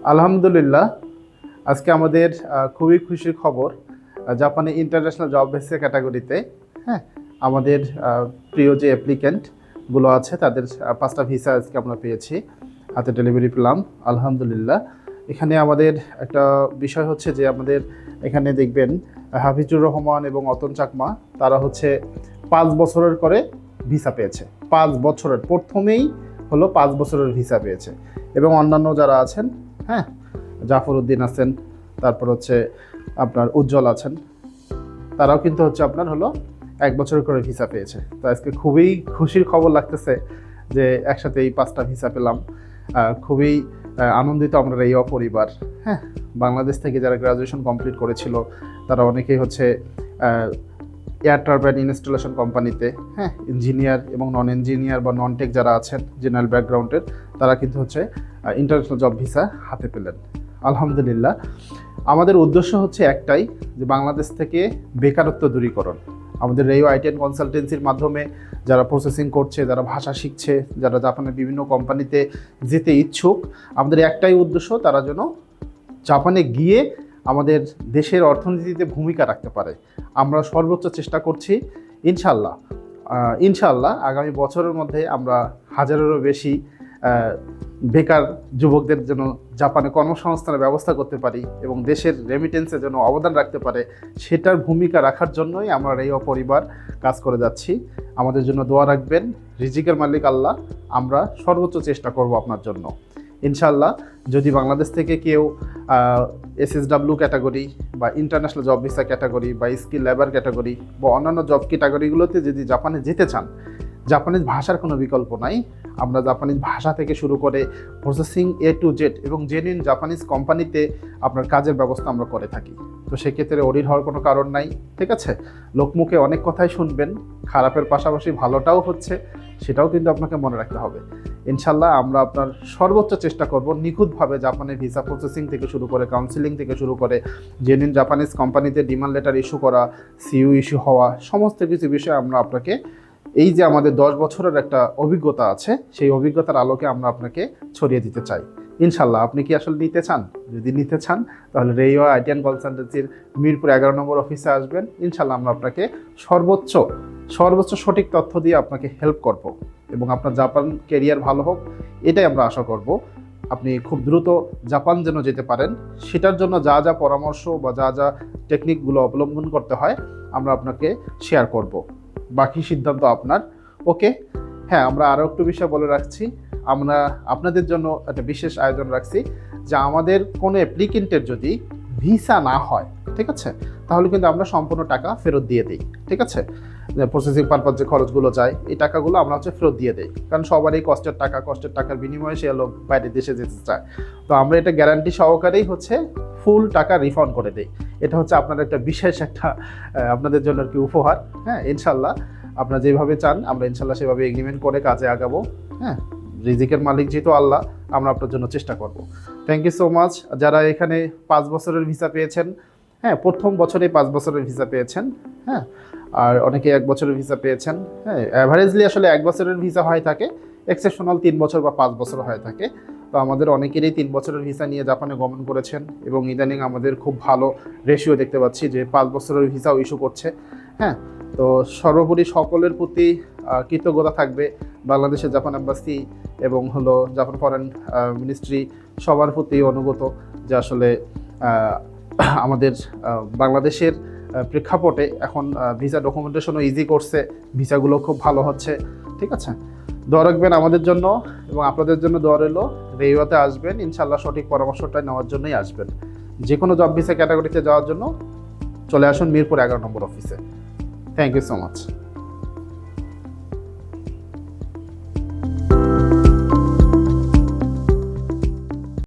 আলহামদুলিল্লাহ, আজকে আমাদের খুবই খুশির খবর। জাপানে ইন্টারন্যাশনাল জব ভিসা ক্যাটাগরিতে হ্যাঁ আমাদের প্রিয় যে অ্যাপ্লিক্যান্টগুলো আছে তাদের 5টা ভিসা আজকে আমরা পেয়েছি, হাতে ডেলিভারি পেলাম আলহামদুলিল্লাহ। এখানে আমাদের একটা বিষয় হচ্ছে যে আমাদের এখানে দেখবেন হাফিজুর রহমান এবং অতন চাকমা, তারা হচ্ছে 5 বছরের করে ভিসা পেয়েছে। 5 বছরের প্রথমেই হলো 5 বছরের ভিসা পেয়েছে। এবং অন্যান্য যারা আছেন, হ্যাঁ, জাফর উদ্দিন আছেন, তারপর হচ্ছে আপনার উজ্জ্বল আছেন, তারাও কিন্তু হচ্ছে আপনার হলো 1 বছর করে ভিসা পেয়েছে। তো আজকে খুবই খুশির খবর লাগতেছে যে একসাথে এই 5টা ভিসা পেলাম। খুবই আনন্দিত আমরা এই অপরিবার। হ্যাঁ, বাংলাদেশ থেকে যারা গ্রাজুয়েশন কমপ্লিট করেছিল তারা অনেকেই হচ্ছে এয়ার টারবাইন ইনস্টলেশন কোম্পানিতে, হ্যাঁ, ইঞ্জিনিয়ার এবং নন ইঞ্জিনিয়ার বা নন টেক যারা আছেন জেনারেল ব্যাকগ্রাউন্ডের, তারা কিন্তু হচ্ছে ইন্টারন্যাশনাল জব ভিসা হাতে পেলেন আলহামদুলিল্লাহ। আমাদের উদ্দেশ্য হচ্ছে একটাই, যে বাংলাদেশ থেকে বেকারত্ব দূরীকরণ। আমাদের রেইও আইটি অ্যান্ড কনসালটেন্সির মাধ্যমে যারা প্রসেসিং করছে, যারা ভাষা শিখছে, যারা জাপানের বিভিন্ন কোম্পানিতে যেতে ইচ্ছুক, আমাদের একটাই উদ্দেশ্য, তারা যেন জাপানে গিয়ে আমাদের দেশের অর্থনীতিতে ভূমিকা রাখতে পারে। আমরা সর্বোচ্চ চেষ্টা করছি ইনশাল্লাহ আগামী বছরের মধ্যে আমরা 1000-এরও বেশি বেকার যুবকদের জন্য জাপানে কর্মসংস্থানের ব্যবস্থা করতে পারি এবং দেশের রেমিটেন্সের জন্য অবদান রাখতে পারে, সেটার ভূমিকা রাখার জন্যই আমরা এই অপরিবার কাজ করে যাচ্ছি। আমাদের জন্য দোয়া রাখবেন, রিজিকের মালিক আল্লাহ। আমরা সর্বোচ্চ চেষ্টা করব আপনার জন্য ইনশাল্লাহ। যদি বাংলাদেশ থেকে কেউ SSW ক্যাটাগরি বা ইন্টারন্যাশনাল জব ভিসা ক্যাটাগরি বা স্কিল লেবার ক্যাটাগরি বা অন্যান্য জব ক্যাটাগরিগুলোতে যদি জাপানে যেতে চান, জাপানিজ ভাষার কোনো বিকল্প নাই। আমরা জাপানিজ ভাষা থেকে শুরু করে প্রসেসিং A to Z এবং জেনুইন জাপানিজ কোম্পানিতে আপনার কাজের ব্যবস্থা আমরা করে থাকি। তো সেক্ষেত্রে অডিট হওয়ার কোনো কারণ নাই, ঠিক আছে? লোকমুখে অনেক কথাই শুনবেন, খারাপের পাশাপাশি ভালোটাও হচ্ছে, সেটাও কিন্তু আপনাকে মনে রাখতে হবে। ইনশাল্লাহ আমরা আপনার সর্বোচ্চ চেষ্টা করব নিখুঁতভাবে জাপানের ভিসা প্রসেসিং থেকে শুরু করে কাউন্সিলিং থেকে শুরু করে জেনুইন জাপানিজ কোম্পানিতে ডিমান্ড লেটার ইস্যু করা, CU ইস্যু হওয়া, সমস্ত কিছু বিষয়ে আমরা আপনাকে, এই যে আমাদের 10 বছরের একটা অভিজ্ঞতা আছে, সেই অভিজ্ঞতার আলোকে আমরা আপনাকে ছড়িয়ে দিতে চাই ইনশাল্লাহ। আপনি কি আসলে নিতে চান? যদি নিতে চান তাহলে রেইও আইটি অ্যান্ড কনসালটেন্সির মিরপুর 11 নম্বর অফিসে আসবেন। ইনশাল্লাহ আমরা আপনাকে সর্বোচ্চ সঠিক তথ্য দিয়ে আপনাকে হেল্প করব এবং আপনার জাপান ক্যারিয়ার ভালো হোক, এটাই আমরা আশা করব। আপনি খুব দ্রুত জাপান যেন যেতে পারেন, সেটার জন্য যা যা পরামর্শ বা যা টেকনিকগুলো অবলম্বন করতে হয় আমরা আপনাকে শেয়ার করব। বাকি সিদ্ধান্ত আপনার। ওকে, হ্যাঁ, আমরা আরও একটু বিষয় বলে রাখছি। আমরা আপনাদের জন্য একটা বিশেষ আয়োজন রাখছি, যে আমাদের কোনো অ্যাপ্লিকেন্টের যদি ভিসা না হয়, ঠিক আছে, তাহলে কিন্তু আমরা সম্পূর্ণ টাকা ফেরত দিয়ে দিই, ঠিক আছে? প্রসেসিং পারপাস যে খরচগুলো যায়, এই টাকাগুলো আমরা হচ্ছে ফেরত দিয়ে দিই, কারণ সবারই কষ্টের টাকার বিনিময়ে সে লোক বাইরের দেশে যেতে চায়। তো আমরা এটা গ্যারান্টি সহকারেই হচ্ছে ফুল টাকা রিফান্ড করে দিই। এটা হচ্ছে আপনার একটা বিশেষ একটা আপনাদের জন্য আর কি উপহার। হ্যাঁ, ইনশাল্লাহ আপনারা যেভাবে চান আমরা ইনশাল্লাহ সেভাবে এগ্রিমেন্ট করে কাজে আগাবো। হ্যাঁ, রিজিকের মালিক যেহেতু আল্লাহ, আমরা আপনার জন্য চেষ্টা করব। Thank you so much. যারা এখানে 5 বছরের ভিসা পেয়েছেন, হ্যাঁ, প্রথম বছরে 5 বছরের ভিসা পেয়েছেন, হ্যাঁ, আর অনেকে 1 বছরের ভিসা পেয়েছেন। হ্যাঁ, অ্যাভারেজলি আসলে 1 বছরের ভিসা হয়ে থাকে, এক্সেপশনাল 3 বছর বা 5 বছর হয়ে থাকে। তো আমাদের অনেকেরই 3 বছরের ভিসা নিয়ে জাপানে গমন করেছেন এবং ইদানিং আমাদের খুব ভালো রেশিও দেখতে পাচ্ছি যে 5 বছরের ভিসাও ইস্যু করছে। হ্যাঁ, তো সর্বোপরি সকলের প্রতি কৃতজ্ঞতা থাকবে বাংলাদেশের জাপান এম্বাসি এবং হলো জাপান ফরেন মিনিস্ট্রি, সবার প্রতি অনুগত, যে আসলে আমাদের বাংলাদেশের প্রেক্ষাপটে এখন ভিসা ডকুমেন্টেশনও ইজি করছে, ভিসাগুলো খুব ভালো হচ্ছে, ঠিক আছে? দোয়া রাখবেন আমাদের জন্য এবং আপনাদের জন্য দোয়া রইল। রেইওতে আসবেন, ইনশাল্লাহ সঠিক পরামর্শটা নেওয়ার জন্যই আসবেন। যে কোনো জব ভিসা ক্যাটাগরিতে যাওয়ার জন্য চলে আসুন মিরপুর 11 নম্বর অফিসে। Thank you so much.